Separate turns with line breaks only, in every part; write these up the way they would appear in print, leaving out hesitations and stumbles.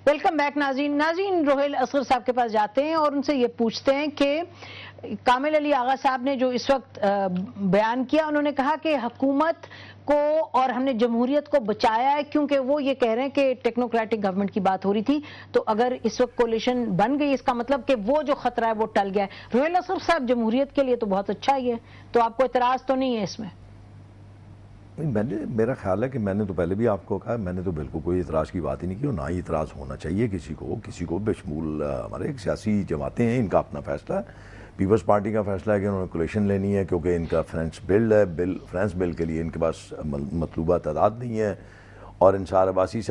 Welcome back ناظرین روہیل اصغر صاحب کے پاس جاتے ہیں اور ان سے یہ پوچھتے ہیں کہ کامل علی آغا صاحب نے جو اس وقت بیان کیا، انہوں نے کہا کہ حکومت کو اور ہم نے جمہوریت کو بچایا ہے، کیونکہ وہ یہ کہہ رہے ہیں کہ ٹیکنوکریٹک گورنمنٹ کی بات ہو رہی تھی، تو اگر اس وقت کولیشن بن گئی اس کا مطلب کہ وہ جو خطرہ ہے وہ ٹل گیا ہے۔ روہیل اصغر صاحب جمہوریت کے لیے تو بہت اچھا ہی ہے، تو آپ کو اعتراض تو نہیں ہے اس میں؟
میرا خیال ہے کہ میں نے تو پہلے بھی آپ کو کہا، میں نے تو بالکل کوئی اعتراض کی بات ہی نہیں کی، اور نہ ہی اعتراض ہونا چاہیے کسی کو بشمول ہمارے ایک سیاسی جماعتیں ہیں، ان کا اپنا فیصلہ ہے۔ پیپلز پارٹی کا فیصلہ ہے کہ انہوں نے کولیشن لینی ہے، کیونکہ ان کا فرینچ بل ہے، فرینچ بل کے لیے ان کے پاس مطلوبہ تعداد نہیں ہے۔ اور انصار عباسی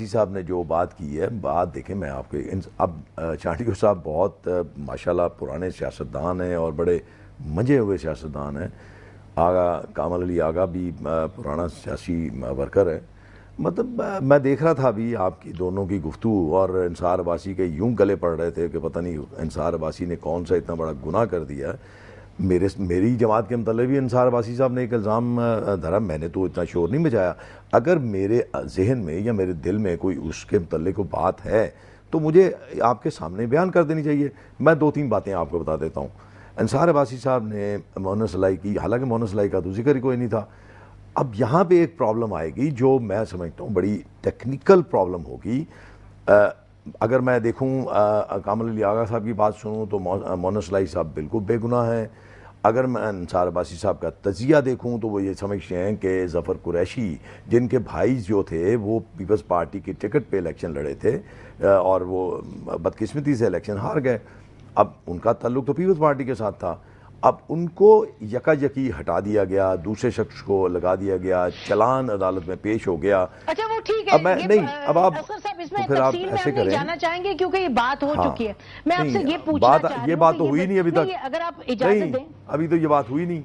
صاحب نے جو بات کی ہے، بات دیکھیں، میں آپ کے اب چانٹیو صاحب بہت ماشاءاللہ پرانے سیاستدان ہیں اور بڑے منجے ہوئے سیاستدان ہیں۔ کامل علی آغا بھی پرانا سیاسی ورکر ہے۔ مطلب میں دیکھ رہا تھا ابھی آپ کی دونوں کی گفتگو، اور انصار عباسی کے یوں گلے پڑ رہے تھے کہ پتہ نہیں انصار عباسی نے کون سا اتنا بڑا گناہ کر دیا ہے۔ میری جماعت کے متعلق بھی انصار عباسی صاحب نے ایک الزام دھرا، میں نے تو اتنا شور نہیں مچایا۔ اگر میرے ذہن میں یا میرے دل میں کوئی اس کے متعلق کوئی بات ہے تو مجھے آپ کے سامنے بیان کر دینی چاہیے۔ میں 2-3 باتیں آپ کو بتا دیتا ہوں۔ انصار عباسی صاحب نے مونس الائی کی، حالانکہ مونس الائی کا تو ذکر ہی کوئی نہیں تھا۔ اب یہاں پہ ایک پرابلم آئے گی جو میں سمجھتا ہوں بڑی ٹیکنیکل پرابلم ہوگی۔ اگر میں دیکھوں کامل علی آغا صاحب کی بات سنوں تو مونس الائی صاحب بالکل بے گناہ ہیں۔ اگر میں انصار عباسی صاحب کا تجزیہ دیکھوں تو وہ یہ سمجھتے ہیں کہ ظفر قریشی، جن کے بھائی جو تھے وہ پیپلز پارٹی کی ٹکٹ پہ الیکشن لڑے تھے اور وہ بدقسمتی سے الیکشن ہار گئے، اب ان کا تعلق تو پیپلز پارٹی کے ساتھ تھا، اب ان کو یکا ہٹا دیا گیا، دوسرے شخص کو لگا دیا گیا، چلان عدالت میں پیش ہو گیا۔
اچھا وہ ٹھیک ہے،
اب آپ
اصغر صاحب اس میں
پھر آپ
تفصیل میں
ایسے
ہم نہیں
کریں،
جانا چاہیں گے کیونکہ یہ بات ہو چکی ہے۔ میں آپ سے یہ
نہیں،
پوچھنا چاہ رہی ہوں،
یہ بات تو ہوئی نہیں ابھی تک،
اگر آپ اجازت دیں۔
ابھی تو یہ بات ہوئی نہیں۔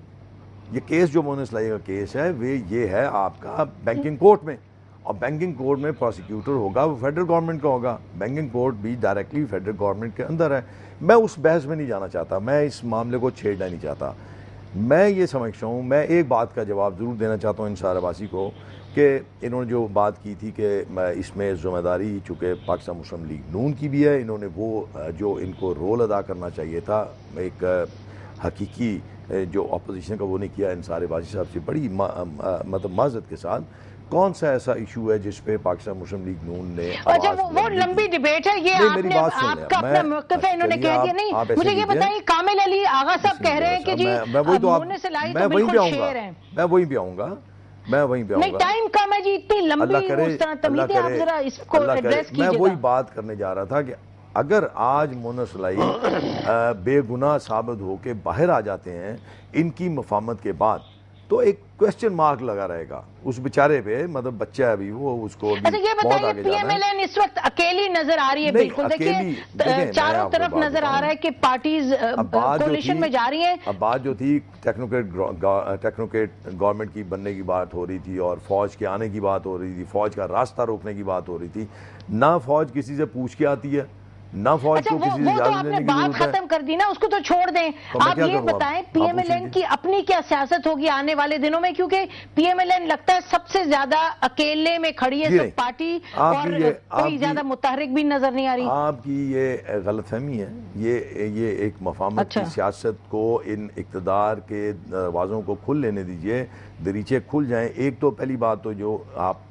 یہ کیس جو مونس الائی کا کیس ہے یہ ہے آپ کا بینکنگ کورٹ میں، اور بینکنگ کورٹ میں پروسیکیوٹر ہوگا وہ فیڈرل گورنمنٹ کا ہوگا، بینکنگ کورٹ بھی ڈائریکٹلی فیڈرل گورنمنٹ کے اندر ہے۔ میں اس بحث میں نہیں جانا چاہتا، میں اس معاملے کو چھیڑنا نہیں چاہتا۔ میں یہ سمجھتا ہوں، میں ایک بات کا جواب ضرور دینا چاہتا ہوں انصار عباسی کو، کہ انہوں نے جو بات کی تھی کہ اس میں ذمہ داری چونکہ پاکستان مسلم لیگ نون کی بھی ہے، انہوں نے وہ جو ان کو رول ادا کرنا چاہیے تھا ایک حقیقی جو اپوزیشن کا وہ نہیں کیا۔ انصار عباسی صاحب سے بڑی مطلب معذرت کے ساتھ، کون سا ایسا ایشو ہے جس پہ پاکستان مسلم لیگ نون نے
اچھا وہ لمبی ڈیبیٹ ہے، یہ آپ کا اپنا موقف ہے، انہوں نے کہہ دیا نہیں۔ مجھے یہ بتائیے کامل علی آغا صاحب کہہ رہے ہیں کہ جی مونس الائی تو بالکل شیر ہیں۔
میں وہیں پہ آؤں گا،
نہیں ٹائم کم ہے جی، اتنی لمبی اس طرح تمید ہے، آپ ذرا اس کو ایڈریس کیجئے گا۔
میں وہی بات کرنے جا رہا تھا کہ اگر آج مونس الائی بے گناہ ثابت ہو کے باہر آ جاتے ہیں ان کی مفاہمت کے بعد، تو ایک کوسچن مارک لگا رہے گا اس بیچارے پہ، مطلب بچہ ہے ابھی وہ، اس کو
اچھا یہ بتائیے پی ایم ایل این اس وقت اکیلی نظر آ رہی ہے؟ بالکل دیکھیں چاروں طرف نظر آ رہا ہے کہ پارٹیز کولیشن میں جا رہی ہیں۔
اب بات جو تھی ٹیکنوکریٹ گورنمنٹ کی بننے کی بات ہو رہی تھی، اور فوج کے آنے کی بات ہو رہی تھی، فوج کا راستہ روکنے کی بات ہو رہی تھی، نہ فوج کسی سے پوچھ کے آتی ہے، نہ فوج کو کسی سے اجازت لینے کی ضرورت ہے۔
بات ختم کر دی نا، اس کو تو چھوڑ دیں۔ آپ یہ بتائیں پی ایم ایل این کی اپنی کیا سیاست ہوگی آنے والے دنوں میں، کیونکہ پی ایم ایل این لگتا ہے سب سے زیادہ اکیلے میں کھڑی ہے سب پارٹی، اور کوئی زیادہ متحرک بھی نظر نہیں آ رہی۔
آپ کی یہ غلط فہمی ہے، یہ ایک مفاہمت کی سیاست کو، ان اقتدار کے دروازوں کو کھل لینے دیجئے، دریچے کھل جائیں۔ ایک تو پہلی بات تو جو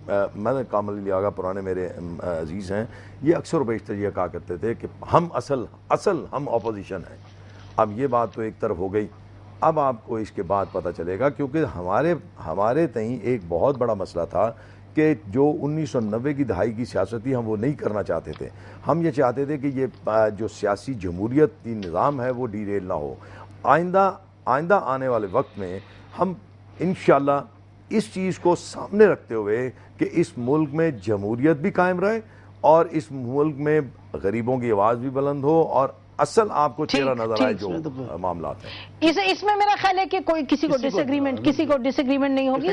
میں نے کامل علی آغا پرانے میرے عزیز ہیں، یہ اکثر و بیشتر یہ کہا کرتے تھے کہ ہم اصل ہم اپوزیشن ہیں۔ اب یہ بات تو ایک طرف ہو گئی، اب آپ کو اس کے بعد پتہ چلے گا، کیونکہ ہمارے تئیں ایک بہت بڑا مسئلہ تھا کہ جو 1990 کی دہائی کی سیاست تھی ہم وہ نہیں کرنا چاہتے تھے۔ ہم یہ چاہتے تھے کہ یہ جو سیاسی جمہوریتی نظام ہے وہ ڈیریل نہ ہو۔ آئندہ آنے والے وقت میں ہم انشاءاللہ اس چیز کو سامنے رکھتے ہوئے کہ اس ملک میں جمہوریت بھی قائم رہے اور اس ملک میں غریبوں کی آواز بھی بلند ہو، اور اصل آپ کو چہرہ نظر آئے جو معاملات ہیں۔
اس میں میرا خیال ہے کہ کوئی کسی کو ڈس ایگریمنٹ نہیں ہوگی۔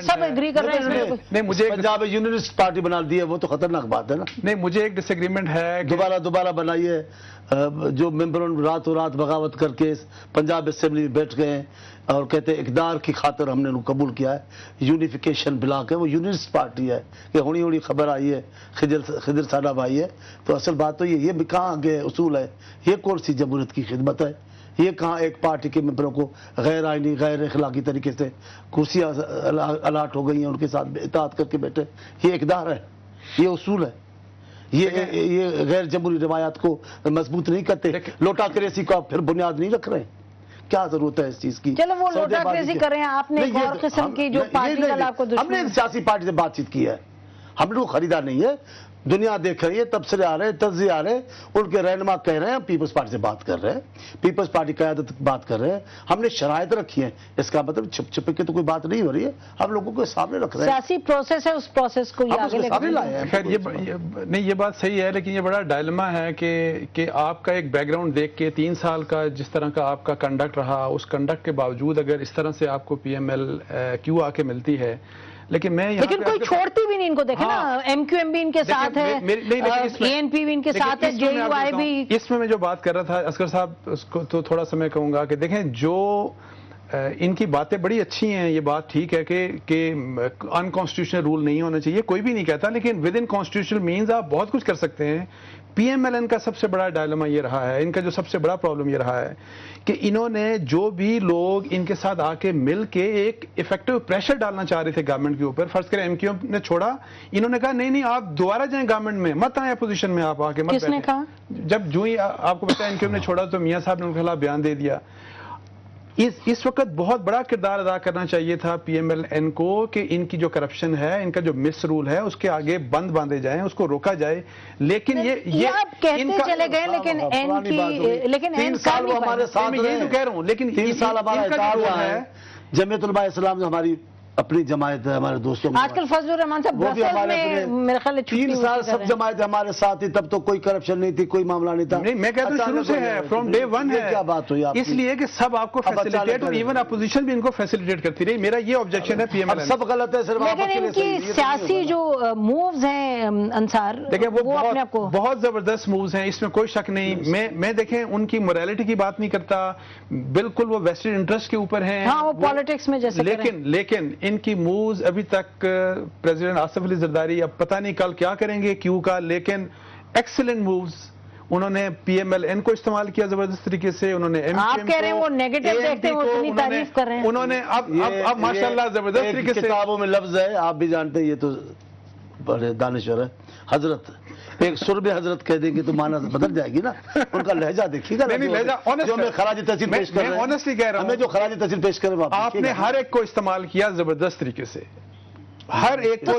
سب ایگری کر رہے ہیں،
نہیں مجھے پنجاب یونینسٹ پارٹی بنا دی ہے، وہ تو خطرناک بات ہے نا۔ نہیں مجھے ایک ڈس ایگریمنٹ ہے، دوبارہ بنائیے، جو ممبروں راتوں رات بغاوت کر کے پنجاب اسمبلی میں بیٹھ گئے، اور کہتے ہیں اقدار کی خاطر ہم نے انہوں قبول کیا ہے. یونیفیکیشن بلاک ہے, وہ یونیسٹ پارٹی ہے کہ ہونی ہونی خبر آئی ہے خضر ساڈا بھائی ہے. تو اصل بات تو یہ بھی کہاں آگے اصول ہے, یہ کون سی جمہوریت کی خدمت ہے, یہ کہاں ایک پارٹی کے ممبروں کو غیر آئینی غیر اخلاقی طریقے سے کرسیاں الاٹ ہو گئی ہیں, ان کے ساتھ اطاعت کر کے بیٹھے. یہ اقدار ہے, یہ اصول ہے, یہ غیر جمہوری روایات کو مضبوط نہیں کرتے. لوٹا کریسی کو آپ پھر بنیاد نہیں رکھ رہے ہیں, کیا ضرورت ہے اس چیز کی؟
چلو وہ لوٹا کریسی کر رہے ہیں, آپ نے ایک اور قسم کی جو پارٹی کا آپ کو
ہم نے سیاسی پارٹی سے بات چیت کی ہے, ہم نے خریدا نہیں ہے. دنیا دیکھ رہی ہے, تبصرے آ رہے ہیں, تجزیے آ رہے ہیں, ان کے رہنما کہہ رہے ہیں, ہم پیپلز پارٹی سے بات کر رہے ہیں, پیپلز پارٹی قیادت بات کر رہے ہیں. ہم نے شرائط رکھی ہیں, اس کا مطلب چھپ چھپ کے تو کوئی بات نہیں ہو رہی ہے, ہم لوگوں کو سامنے رکھ رہے ہیں.
سیاسی پروسیس ہے, اس پروسیس کو یہ آگے
سامنے لائے ہیں.
خیر نہیں, یہ بات صحیح ہے, لیکن یہ بڑا ڈائلما ہے کہ آپ کا ایک بیک گراؤنڈ دیکھ کے 3 سال کا جس طرح کا آپ کا کنڈکٹ رہا, اس کنڈکٹ کے باوجود اگر اس طرح سے آپ کو پی ایم ایل کیوں آ کے ملتی ہے. لیکن
کوئی چھوڑتی بھی نہیں ان کو, دیکھیں نا ایم کیو ایم بھی ان کے ساتھ ہے, اے این پی بھی ان کے ساتھ ہے, جے یو آئی بھی.
اس میں جو بات کر رہا تھا اصغر صاحب, اس کو تو تھوڑا سا میں کہوں گا کہ دیکھیں جو ان کی باتیں بڑی اچھی ہیں, یہ بات ٹھیک ہے کہ انکانسٹیٹیوشنل رول نہیں ہونا چاہیے, کوئی بھی نہیں کہتا, لیکن ود ان کانسٹیٹیوشنل مینز آپ بہت کچھ کر سکتے ہیں. پی ایم ایل این کا سب سے بڑا ڈائلما یہ رہا ہے, ان کا جو سب سے بڑا پرابلم یہ رہا ہے کہ انہوں نے جو بھی لوگ ان کے ساتھ آ کے مل کے ایک ایفیکٹو پریشر ڈالنا چاہ رہے تھے گورنمنٹ کے اوپر, فرض کریں ایم کیو ایم نے چھوڑا, انہوں نے کہا نہیں آپ دوبارہ جائیں گورنمنٹ میں, مت آئیں اپوزیشن میں, آپ آ کے مت بیٹھیں.
کس نے کہا؟
جب جو ہی آپ کو پتا ہے ایم کیو ایم نے چھوڑا تو میاں صاحب نے ان کے خلاف بیان دے دیا. اس وقت بہت بڑا کردار ادا کرنا چاہیے تھا پی ایم ایل این کو کہ ان کی جو کرپشن ہے, ان کا جو مس رول ہے, اس کے آگے بند باندھے جائیں, اس کو روکا جائے. لیکن یہ
آپ کہتے چلے گئے, لیکن
3 سال وہ ہمارے ساتھ رہے,
یہی تو کہہ رہا ہوں, لیکن
3 سال ہمارا اتحاد ہے. جمعیت علماء اسلام جو ہماری اپنی جماعت ہے, ہمارے دوستوں
آج کل فضل الرحمان صاحب برسلز میں میرے خیال
3 سال سب جماعت ہمارے ساتھ تھی, تب تو کوئی کرپشن نہیں تھی, کوئی معاملہ نہیں تھا.
نہیں, میں کہتا ہوں شروع سے ہے, فرام ڈے 1 ہے.
کیا بات ہوئی
اس لیے کہ سب آپ کو فیسیلیٹیٹ, اور ایون اپوزیشن بھی ان کو فیسیلیٹیٹ کرتی رہی. میرا یہ آبجیکشن ہے پی ایم ایل این.
سب غلط ہے, صرف
لیکن ان کی سیاسی جو مووز ہیں انصار,
دیکھیں وہ اپنے آپ کو بہت زبردست مووز ہیں, اس میں کوئی شک نہیں. میں دیکھیں ان کی موریلٹی کی بات نہیں کرتا, بالکل وہ ویسٹڈ انٹرسٹ کے اوپر ہیں,
ہاں وہ پالیٹکس میں جیسے,
لیکن ان کی مووز ابھی تک پریزیڈنٹ آصف علی زرداری اب پتہ نہیں کل کیا کریں گے کیوں کا, لیکن ایکسلنٹ مووز انہوں نے پی ایم ایل این کو استعمال کیا زبردست طریقے سے. انہوں نے
آپ کہہ رہے ہیں وہ نیگیٹو دیکھتے ہیں, وہ اتنی تعریف کر رہے ہیں.
انہوں نے اب ماشاءاللہ زبردست طریقے سے,
کتابوں میں لفظ ہے, آپ بھی جانتے ہیں, یہ تو بڑے دانشور ہے, حضرت, ایک سرب حضرت کہہ دیں گے تو معنی بدل جائے گی نا. ان کا لہجہ دیکھیے گا, جو ہمیں خراج تحسین پیش کر رہے ہیں, ہمیں جو خراج تحسین پیش کر رہے ہیں,
آپ نے ہر ایک کو استعمال کیا زبردست طریقے سے, ہر ایک کو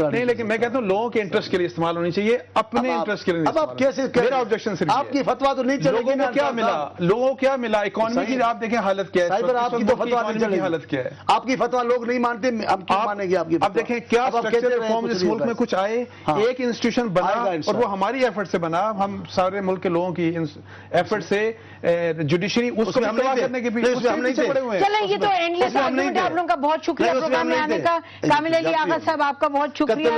نہیں, لیکن میں کہتا ہوں لوگوں کے انٹرسٹ کے لیے استعمال ہونی چاہیے, اپنے انٹرسٹ کے لیے.
اب آپ کیسے, میرا آبجیکشن صرف آپ کی فتوا تو نہیں چلے گی.
لوگوں کو کیا ملا, لوگوں کو کیا ملا, اکانومی کی آپ دیکھیں حالت کیا ہے,
آپ کی تو فتوا نہیں چلے گی,
حالت کیا ہے,
آپ کی فتوا لوگ نہیں مانتے, ہم کیوں مانیں گے آپ کی.
اب دیکھیں کیا اسٹرکچر ریفارم اس ملک میں کچھ آئے, ایک انسٹیٹیوشن بنا, اور وہ ہماری ایفرٹ سے بنا, ہم سارے ملک کے لوگوں کی ایفرٹ سے جوڈیشری اس کو ہم کرنے کے پیچھے پڑے ہوئے ہیں.
چلیں یہ تو اینڈلیس آرگومنٹ ہے, آپ لوگوں کا بہت شکریہ پروگرام میں آنے کا. کامل علی آغا صاحب آپ کا بہت شکریہ,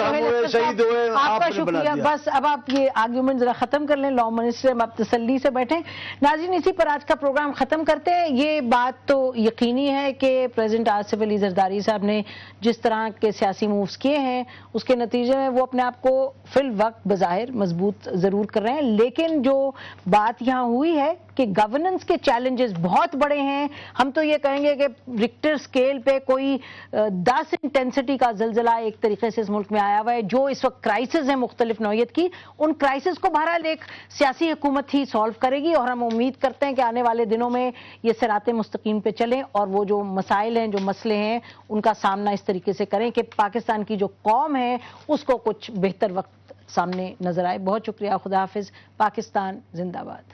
آپ کا شکریہ. بس اب آپ یہ آرگومنٹ ذرا ختم کر لیں, لا منسٹر, آپ تسلی سے بیٹھیں. ناظرین اسی پر آج کا پروگرام ختم کرتے ہیں. یہ بات تو یقینی ہے کہ پریزیڈنٹ آصف علی زرداری صاحب نے جس طرح کے سیاسی مووز کیے ہیں, اس کے نتیجے میں وہ اپنے آپ کو فی الوقت بظاہر مضبوط ضرور کر رہے ہیں, لیکن جو بات یہاں ہوئی ہے کہ گورننس کے چیلنجز بہت بڑے ہیں. ہم تو یہ کہیں گے کہ ریکٹر سکیل پہ کوئی 10 انٹینسٹی کا زلزلہ ایک طریقے سے اس ملک میں آیا ہوا ہے. جو اس وقت کرائسس ہیں مختلف نوعیت کی, ان کرائسس کو بہرحال ایک سیاسی حکومت ہی سالو کرے گی, اور ہم امید کرتے ہیں کہ آنے والے دنوں میں یہ صراط مستقیم پہ چلیں, اور وہ جو مسائل ہیں, جو مسئلے ہیں, ان کا سامنا اس طریقے سے کریں کہ پاکستان کی جو قوم ہے اس کو کچھ بہتر وقت سامنے نظر آئے. بہت شکریہ, خدا حافظ, پاکستان زندہ باد.